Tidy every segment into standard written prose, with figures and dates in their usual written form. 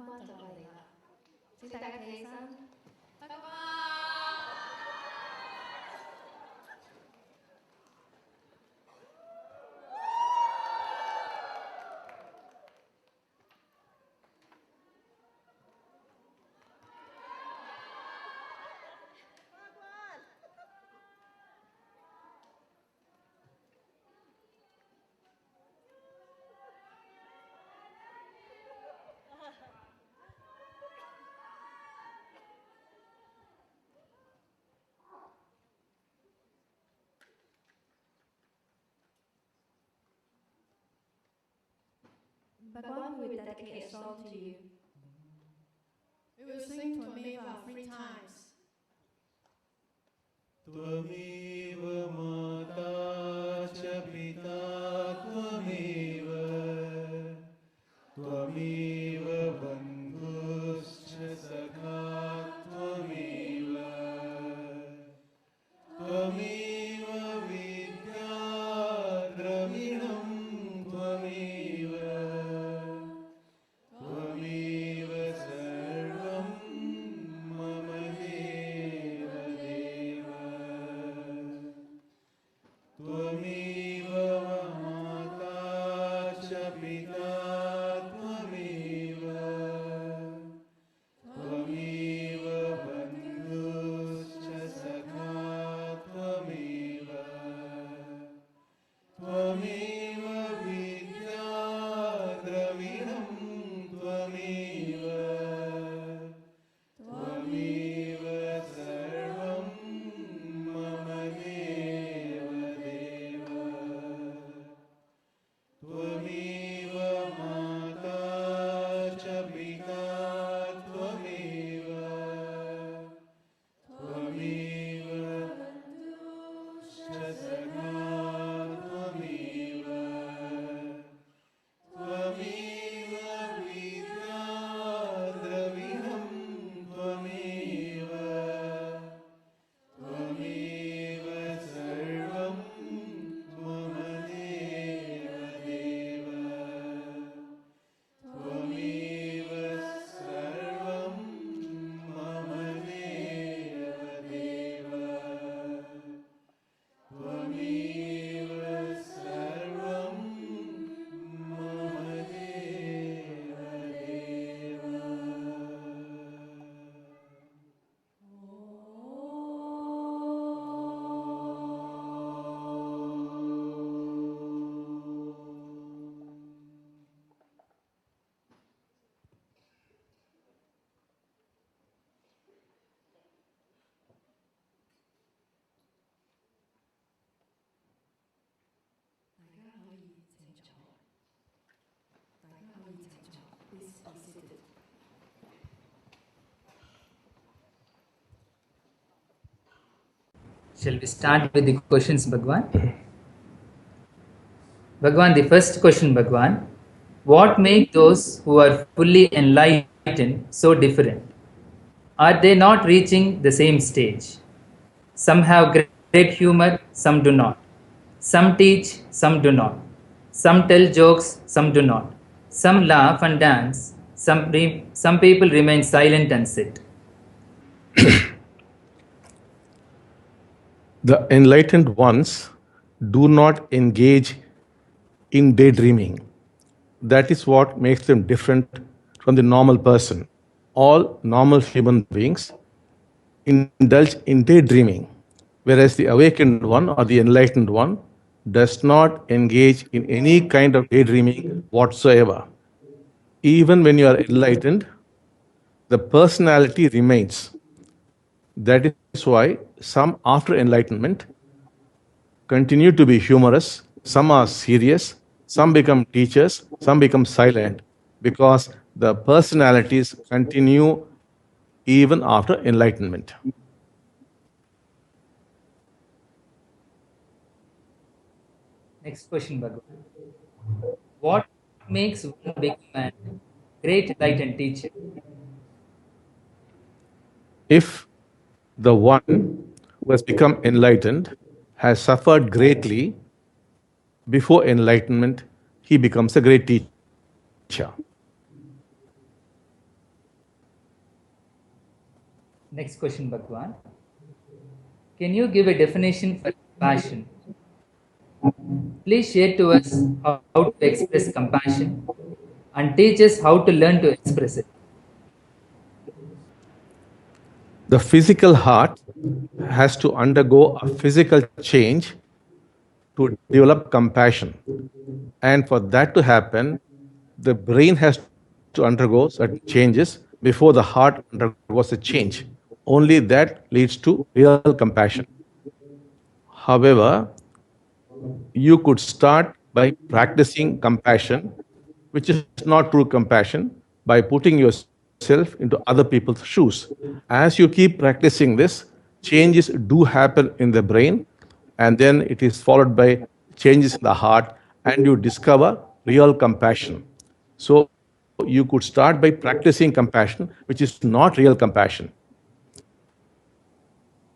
關就嚟啦，請大家企起身。Bhagavan will dedicate a song to you. We will sing Tvameva 3 times. Tvameva mata cha pita tvameva, tvameva bandhuscha sakha tvameva, tvameva vidya dravinam tvameva, tvameva sarvam mama deva deva, tvameva mata cha pita tvameva, tvameva bandhuscha sakha tvameva, tvameva vidya dravinam tvameva, tvameva sarvam mama deva deva, tvameva mata cha pita tvameva, tvameva bandhuscha sakha tvameva, tvameva vidya dravinam tvameva, tvameva sarvam mama deva deva, tvameva sarvam mama deva deva, tvameva sarvam mama deva Please be seated. Shall we start with the questions, Bhagavan? Bhagavan, the first question, Bhagavan. What makes those who are fully enlightened so different? Are they not reaching the same stage? Some have great humor, some do not. Some teach, some do not. Some tell jokes, some do not. Some laugh and dance. Some people remain silent and sit. The enlightened ones do not engage in daydreaming. That is what makes them different from the normal person. All normal human beings indulge in daydreaming, whereas the awakened one or the enlightened one does not engage in any kind of daydreaming whatsoever. Even when you are enlightened, the personality remains. That is why some after enlightenment continue to be humorous, some are serious, some become teachers, some become silent, because the personalities continue even after enlightenment. Next question, Bhagavan. What makes one become a great enlightened teacher? If the one who has become enlightened has suffered greatly before enlightenment, he becomes a great teacher. Next question, Bhagwan. Can you give a definition for compassion? Please share to us how to express compassion and teach us how to learn to express it. The physical heart has to undergo a physical change to develop compassion. And for that to happen, the brain has to undergo certain changes before the heart undergoes a change. Only that leads to real compassion. However, you could start by practicing compassion, which is not true compassion, by putting yourself into other people's shoes. As you keep practicing this, changes do happen in the brain, and then it is followed by changes in the heart, and you discover real compassion. So you could start by practicing compassion, which is not real compassion.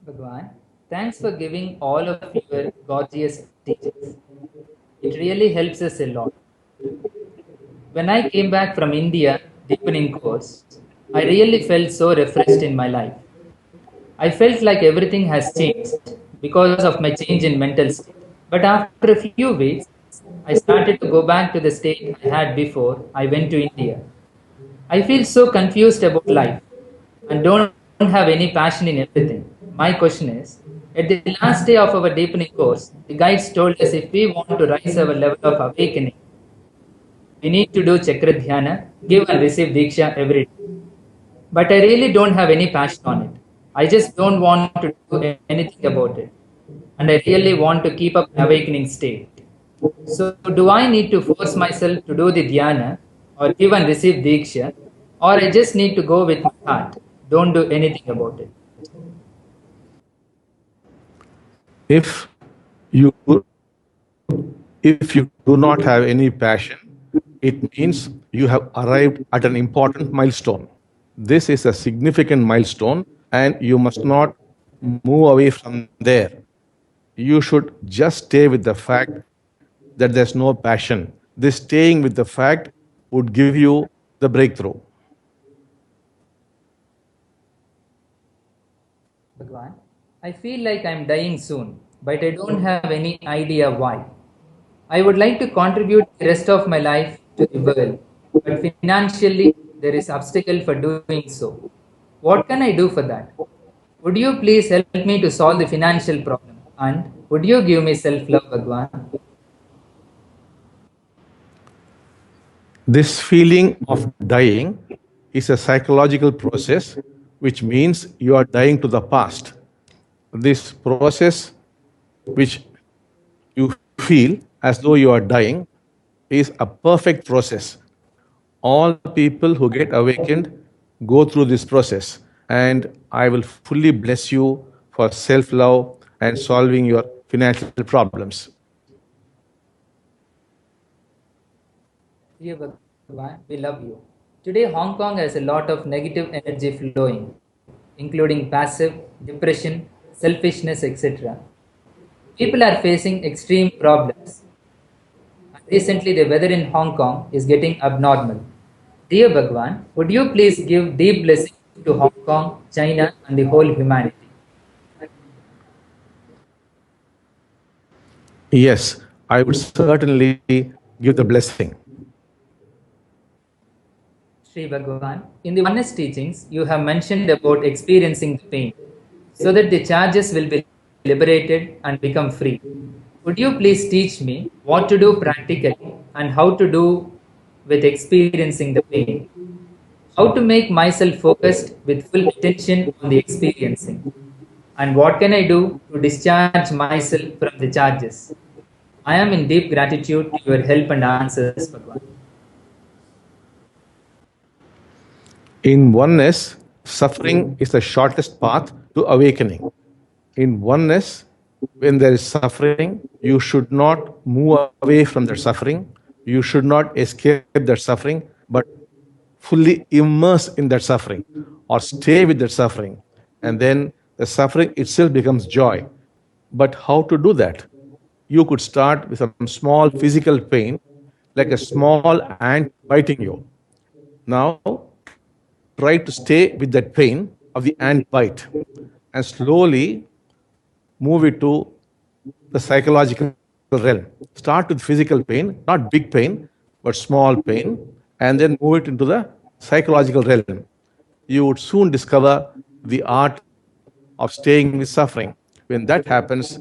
Bhagwan, thanks for giving all of your gorgeous teachings. It really helps us a lot. When I came back from India deepening course, I really felt so refreshed in my life. I felt like everything has changed because of my change in mental state. But after a few weeks, I started to go back to the state I had before I went to India. I feel so confused about life and don't have any passion in everything. My question is, at the last day of our deepening course, the guides told us if we want to rise our level of awakening, we need to do Chakra Dhyana, give and receive Diksha every day. But I really don't have any passion on it. I just don't want to do anything about it. And I really want to keep up an awakening state. So, do I need to force myself to do the dhyana or give and receive diksha, or I just need to go with my heart? Don't do anything about it. If you if you do not have any passion, it means you have arrived at an important milestone. This is a significant milestone, and you must not move away from there. You should just stay with the fact that there's no passion. This staying with the fact would give you the breakthrough. Bhagwan, I feel like I'm dying soon, but I don't have any idea why. I would like to contribute the rest of my life to the world, but financially there is obstacle for doing so. What can I do for that? Would you please help me to solve the financial problem? And would you give me self-love, Bhagwan? This feeling of dying is a psychological process, which means you are dying to the past. This process, which you feel as though you are dying, is a perfect process. All people who get awakened go through this process, and I will fully bless you for self-love and solving your financial problems. Dear Bhagwan, we love you. Today, Hong Kong has a lot of negative energy flowing, including passive, depression, selfishness, etc. People are facing extreme problems. Recently, the weather in Hong Kong is getting abnormal. Dear Bhagwan, would you please give deep blessings to Hong Kong, China, and the whole humanity? Yes, I would certainly give the blessing. Sri Bhagavan, in the Oneness teachings, you have mentioned about experiencing the pain so that the charges will be liberated and become free. Would you please teach me what to do practically and how to do with experiencing the pain? How to make myself focused with full attention on the experiencing? And what can I do to discharge myself from the charges? I am in deep gratitude to your help and answers, Bhagavan. In oneness, suffering is the shortest path to awakening. In oneness, when there is suffering, you should not move away from that suffering. You should not escape that suffering, but fully immerse in that suffering or stay with that suffering. And then the suffering itself becomes joy. But how to do that? You could start with some small physical pain, like a small ant biting you. Now, try to stay with that pain of the ant bite and slowly move it to the psychological realm. Start with physical pain, not big pain, but small pain, and then move it into the psychological realm. You would soon discover the art of staying with suffering. When that happens,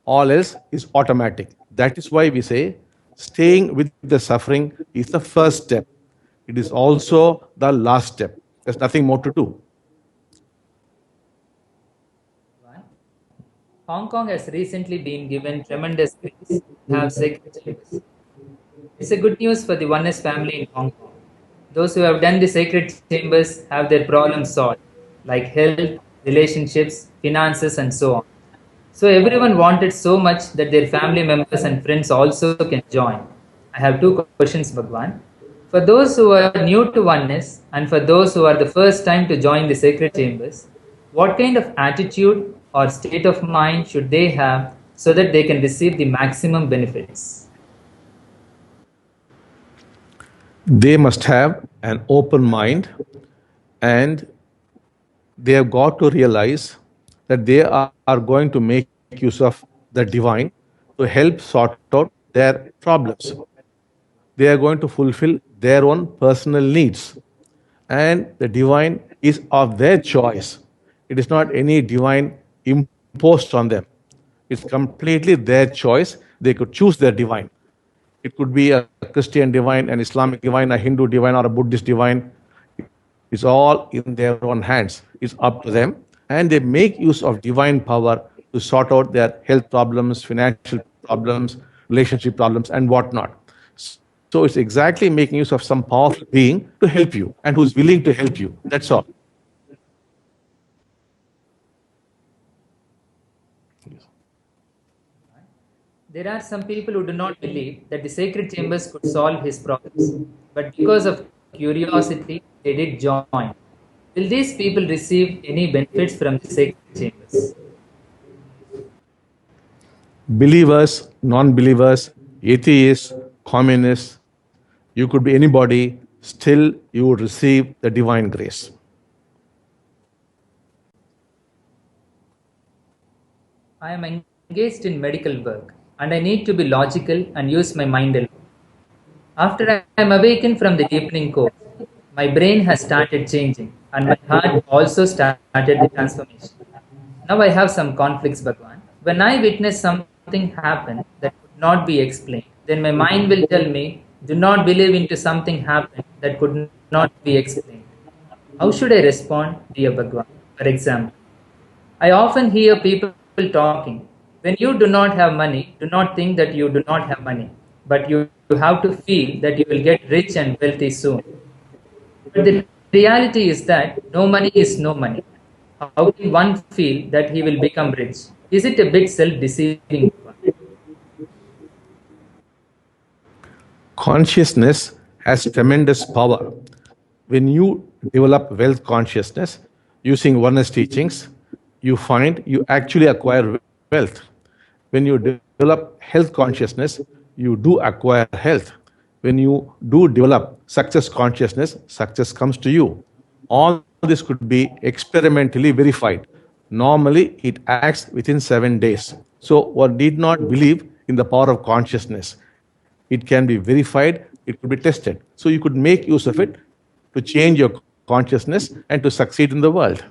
all else is automatic. That is why we say staying with the suffering is the first step. It is also the last step. There's nothing more to do. Hong Kong has recently been given tremendous grace to have sacred chambers. It's a good news for the Oneness family in Hong Kong. Those who have done the sacred chambers have their problems solved, like health, relationships, finances, and so on. So everyone wanted so much that their family members and friends also can join. I have two questions, Bhagwan. For those who are new to Oneness and for those who are the first time to join the sacred chambers, what kind of attitude or state of mind should they have so that they can receive the maximum benefits? They must have an open mind, and they have got to realize that they are going to make use of the divine to help sort out their problems. They are going to fulfill their own personal needs, and the divine is of their choice. It is not any divine imposed on them. It's completely their choice. They could choose their divine. It could be a Christian divine, an Islamic divine, a Hindu divine, or a Buddhist divine. It's all in their own hands. It's up to them. And they make use of divine power to sort out their health problems, financial problems, relationship problems, and whatnot. So it's exactly making use of some powerful being to help you and who's willing to help you. That's all. There are some people who do not believe that the sacred chambers could solve his problems, but because of curiosity, they did join. Will these people receive any benefits from the sacred chambers? Believers, non-believers, atheists, communists, you could be anybody, still you would receive the divine grace. I am engaged in medical work and I need to be logical and use my mind alone. After I am awakened from the deepening course, my brain has started changing and my heart also started the transformation. Now I have some conflicts, Bhagwan. When I witness something happen that could not be explained, then my mind will tell me, do not believe into something happen that could not be explained. How should I respond, dear Bhagwan? For example, I often hear people talking. When you do not have money, do not think that you do not have money, but you have to feel that you will get rich and wealthy soon. But the reality is that no money is no money. How can one feel that he will become rich? Is it a bit self-deceiving? Consciousness has tremendous power. When you develop wealth consciousness using oneness teachings, you find you actually acquire wealth. When you develop health consciousness, you do acquire health. When you do develop success consciousness, success comes to you. All this could be experimentally verified. Normally, it acts within 7 days. So one need not believe in the power of consciousness. It can be verified, it could be tested. So you could make use of it to change your consciousness and to succeed in the world.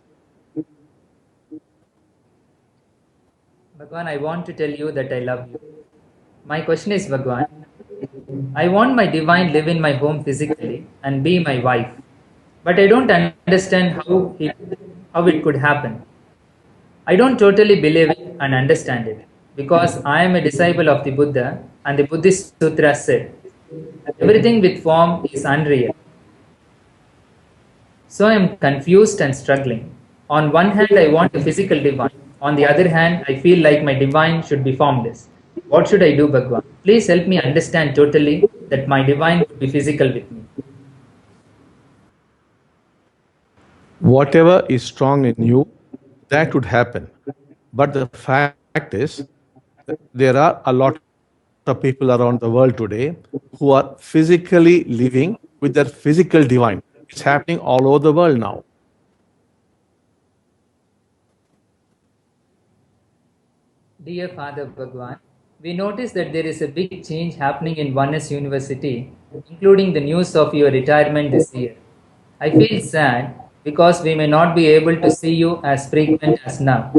Bhagwan, I want to tell you that I love you. My question is, Bhagwan, I want my divine live in my home physically and be my wife. But I don't understand how it could happen. I don't totally believe it and understand it because I am a disciple of the Buddha and the Buddhist Sutra said, everything with form is unreal. So I am confused and struggling. On one hand, I want a physical divine. On the other hand, I feel like my divine should be formless. What should I do, Bhagwan? Please help me understand totally that my divine would be physical with me. Whatever is strong in you, that would happen. But the fact is, there are a lot of people around the world today who are physically living with their physical divine. It's happening all over the world now. Dear Father Bhagwan, we notice that there is a big change happening in Oneness University, including the news of your retirement this year. I feel sad because we may not be able to see you as frequent as now.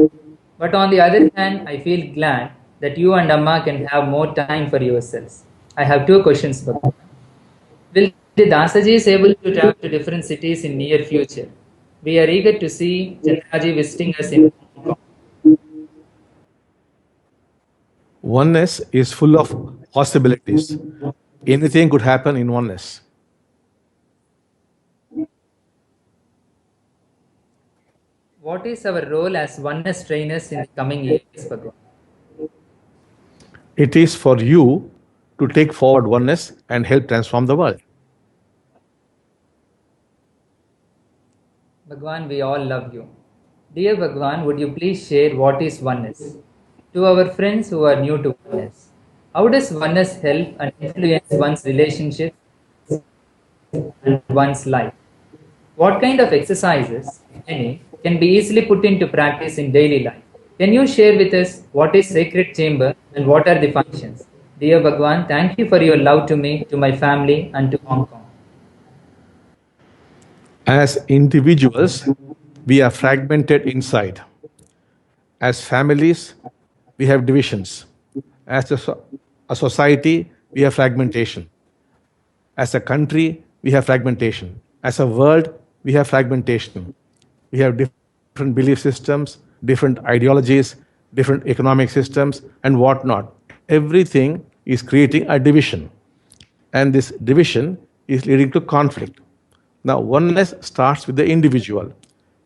But on the other hand, I feel glad that you and Amma can have more time for yourselves. I have two questions, Bhagwan. Will the Dasajis able to travel to different cities in near future? We are eager to see Chandraji visiting us in Hong Kong. Oneness is full of possibilities. Anything could happen in oneness. What is our role as oneness trainers in the coming years, Bhagwan? It is for you to take forward oneness and help transform the world. Bhagwan, we all love you. Dear Bhagwan, would you please share what is oneness? To our friends who are new to oneness, how does oneness help and influence one's relationship and one's life? What kind of exercises, if any, can be easily put into practice in daily life? Can you share with us what is sacred chamber and what are the functions? Dear Bhagwan, thank you for your love to me, to my family, and to Hong Kong. As individuals, we are fragmented inside. As families, we have divisions. As a society, we have fragmentation. As a country, we have fragmentation. As a world, we have fragmentation. We have different belief systems, different ideologies, different economic systems, and whatnot. Everything is creating a division. And this division is leading to conflict. Now, oneness starts with the individual.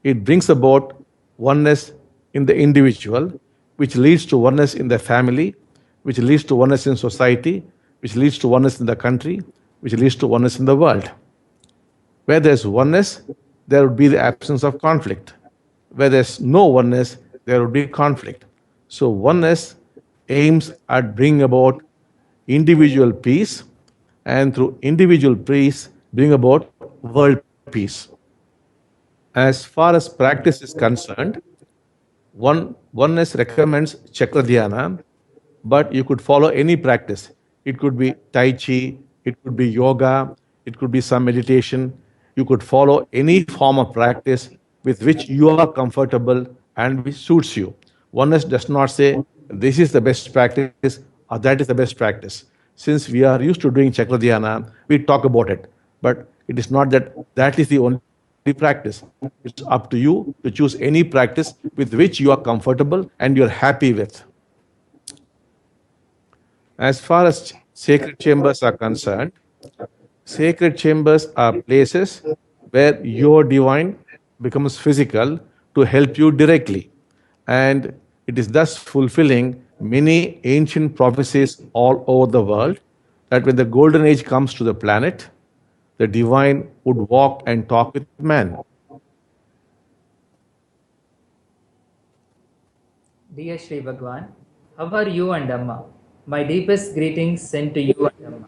It brings about oneness in the individual, which leads to oneness in the family, which leads to oneness in society, which leads to oneness in the country, which leads to oneness in the world. Where there's oneness, there would be the absence of conflict. Where there's no oneness, there would be conflict. So oneness aims at bringing about individual peace, and through individual peace, bring about world peace. As far as practice is concerned, oneness recommends chakra dhyana, but you could follow any practice. It could be Tai Chi, it could be yoga, it could be some meditation. You could follow any form of practice with which you are comfortable and which suits you. Oneness does not say this is the best practice or that is the best practice. Since we are used to doing chakra dhyana, we talk about it. But it is not that that is the only practice. It's up to you to choose any practice with which you are comfortable and you're happy with. As far as sacred chambers are concerned, sacred chambers are places where your divine becomes physical to help you directly. And it is thus fulfilling many ancient prophecies all over the world that when the golden age comes to the planet, the divine would walk and talk with man. Dear Sri Bhagavan, how are you and Amma? My deepest greetings sent to you and Amma.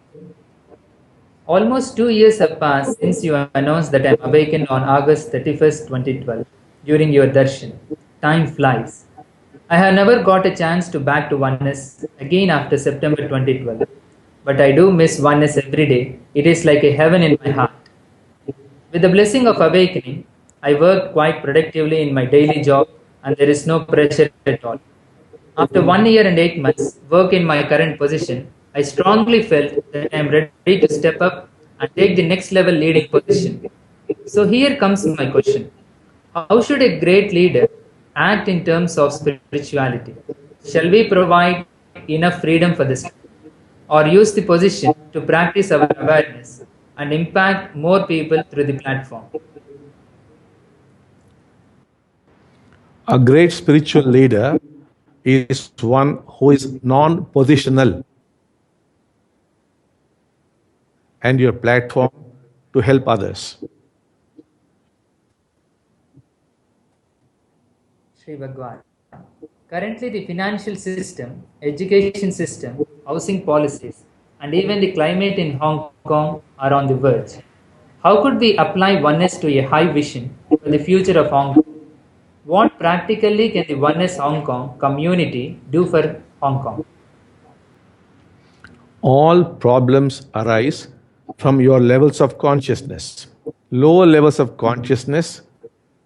Almost 2 years have passed since you announced that I am awakened on August 31st, 2012 during your darshan. Time flies. I have never got a chance to back to oneness again after September 2012. But I do miss oneness every day. It is like a heaven in my heart. With the blessing of awakening, I work quite productively in my daily job and there is no pressure at all. After 1 year and 8 months work in my current position, I strongly felt that I am ready to step up and take the next level leading position. So here comes my question. How should a great leader act in terms of spirituality? Shall we provide enough freedom for this, or use the position to practice our awareness and impact more people through the platform? A great spiritual leader is one who is non-positional, and your platform to help others. Sri Bhagavan. Currently, the financial system, education system, housing policies, and even the climate in Hong Kong are on the verge. How could we apply oneness to a high vision for the future of Hong Kong? What practically can the Oneness Hong Kong community do for Hong Kong? All problems arise from your levels of consciousness. Lower levels of consciousness,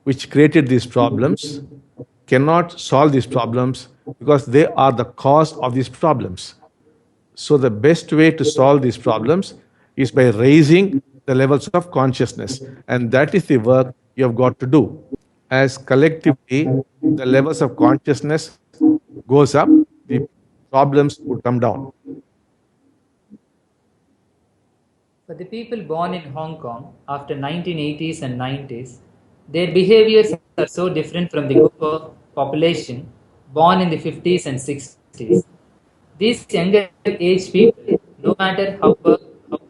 which created these problems, cannot solve these problems because they are the cause of these problems. So, the best way to solve these problems is by raising the levels of consciousness, and that is the work you have got to do. As collectively the levels of consciousness goes up, the problems would come down. For the people born in Hong Kong after 1980s and 90s, their behaviors are so different from the group of population born in the 50s and 60s. These younger age people, no matter how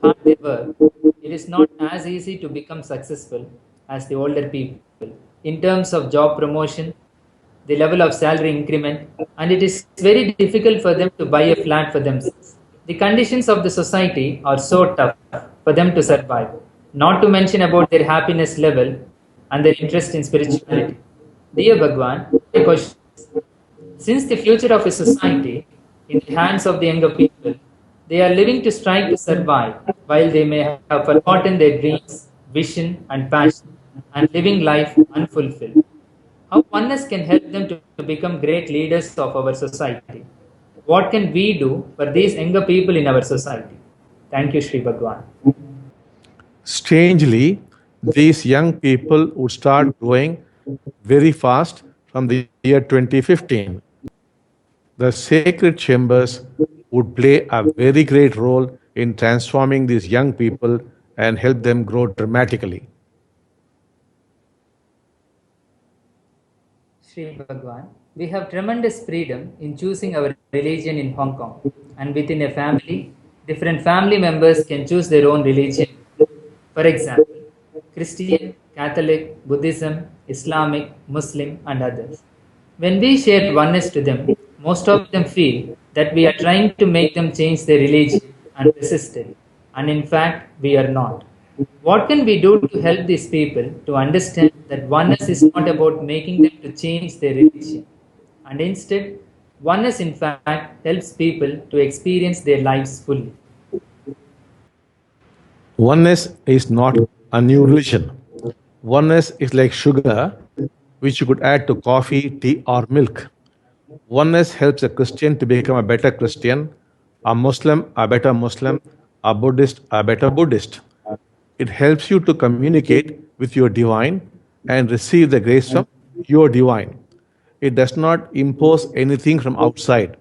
hard they work, it is not as easy to become successful as the older people in terms of job promotion, the level of salary increment, and it is very difficult for them to buy a flat for themselves. The conditions of the society are so tough for them to survive, not to mention about their happiness level and their interest in spirituality. Dear Bhagwan, my question is, since the future of a society in the hands of the younger people, they are living to strive to survive while they may have forgotten their dreams, vision, and passion, and living life unfulfilled. How oneness can help them to become great leaders of our society? What can we do for these younger people in our society? Thank you, Sri Bhagwan. Strangely, these young people would start growing very fast from the year 2015. The sacred chambers would play a very great role in transforming these young people and help them grow dramatically. Sri Bhagwan, we have tremendous freedom in choosing our religion in Hong Kong. And within a family, different family members can choose their own religion. For example, Christian, Catholic, Buddhism, Islamic, Muslim, and others. When we share oneness to them, most of them feel that we are trying to make them change their religion and resist it. And in fact, we are not. What can we do to help these people to understand that oneness is not about making them to change their religion? And instead, oneness in fact helps people to experience their lives fully. Oneness is not a new religion. Oneness is like sugar, which you could add to coffee, tea, or milk. Oneness helps a Christian to become a better Christian, a Muslim a better Muslim, a Buddhist a better Buddhist. It helps you to communicate with your divine and receive the grace from your divine. It does not impose anything from outside.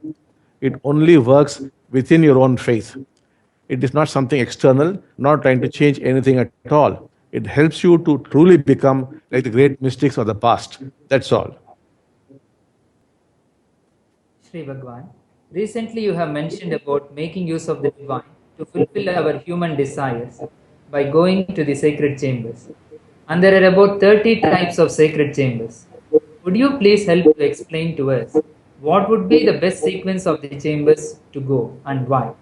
It only works within your own faith. It is not something external, not trying to change anything at all. It helps you to truly become like the great mystics of the past. That's all. Sri Bhagwan, recently you have mentioned about making use of the divine to fulfill our human desires by going to the sacred chambers. And there are about 30 types of sacred chambers. Would you please help to explain to us what would be the best sequence of the chambers to go and why?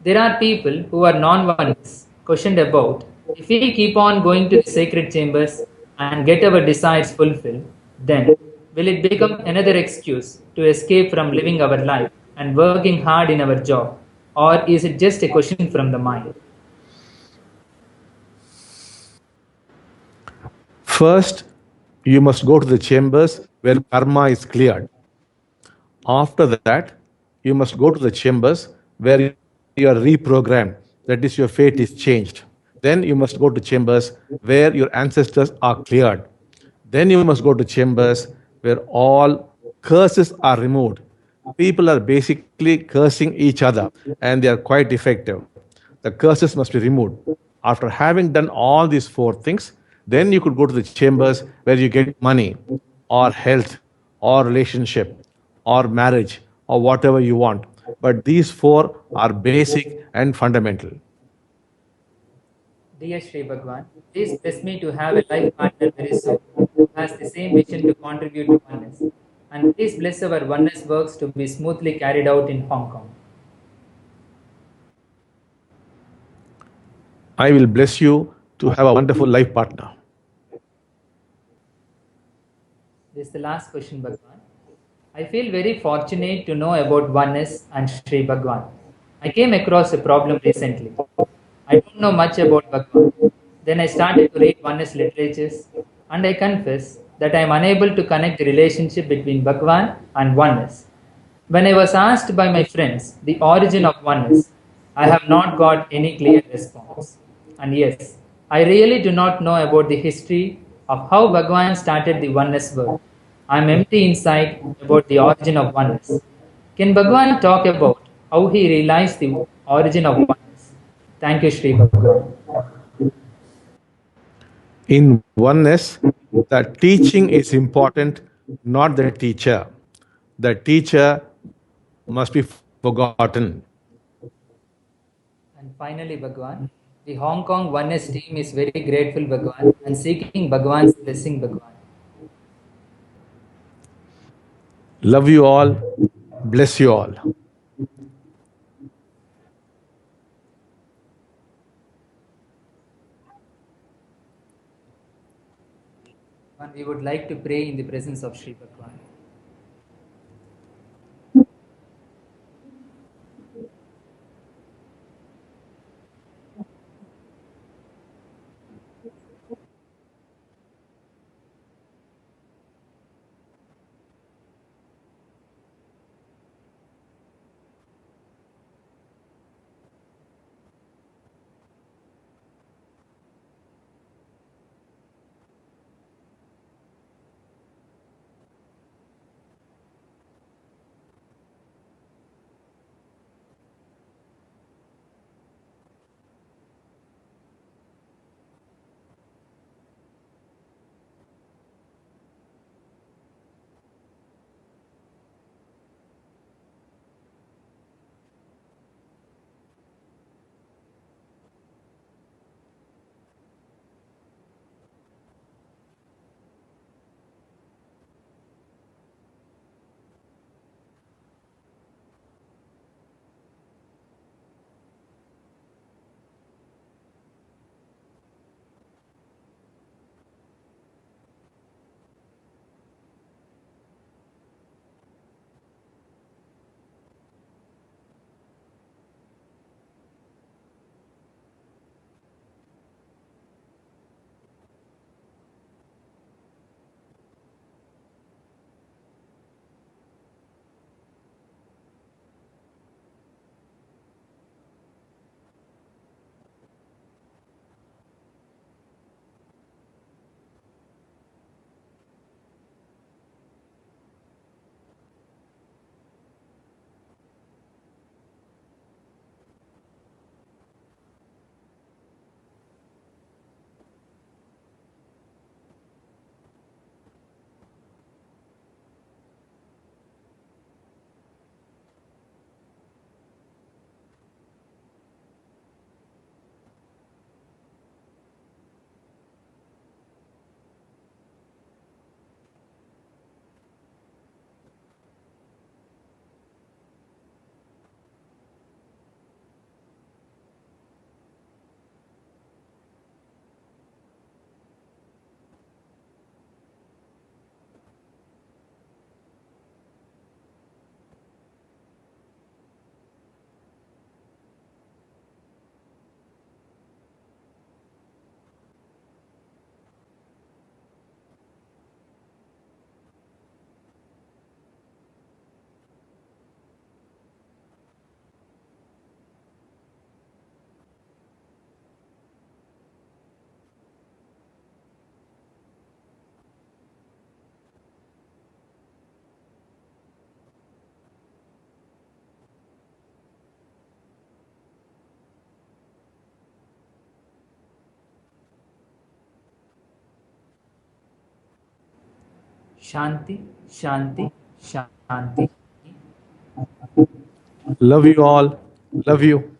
There are people who are non-oneness questioned about if we keep on going to the sacred chambers and get our desires fulfilled, then will it become another excuse to escape from living our life and working hard in our job? Or is it just a question from the mind? First, you must go to the chambers where karma is cleared. After that, you must go to the chambers where you are reprogrammed, that is, your fate is changed. Then you must go to chambers where your ancestors are cleared. Then you must go to chambers where all curses are removed. People are basically cursing each other and they are quite effective. The curses must be removed. After having done all these four things, then you could go to the chambers where you get money or health or relationship or marriage or whatever you want. But these four are basic and fundamental. Dear Sri Bhagwan, please bless me to have a life partner very soon who has the same vision to contribute to oneness. And please bless our oneness works to be smoothly carried out in Hong Kong. I will bless you to have a wonderful life partner. This is the last question, Bhagwan. I feel very fortunate to know about oneness and Sri Bhagavan. I came across a problem recently. I don't know much about Bhagavan. Then I started to read oneness literatures, and I confess that I am unable to connect the relationship between Bhagavan and oneness. When I was asked by my friends the origin of oneness, I have not got any clear response. And yes, I really do not know about the history of how Bhagavan started the oneness world. I am empty inside about the origin of oneness. Can Bhagavan talk about how he realized the origin of oneness? Thank you, Sri Bhagavan. In oneness, the teaching is important, not the teacher. The teacher must be forgotten. And finally, Bhagavan, the Hong Kong oneness team is very grateful, Bhagavan, and seeking Bhagavan's blessing, Bhagavan. Love you all. Bless you all. And we would like to pray in the presence of Sri Bhagavan. Shanti, Shanti, Shanti. Love you all. Love you.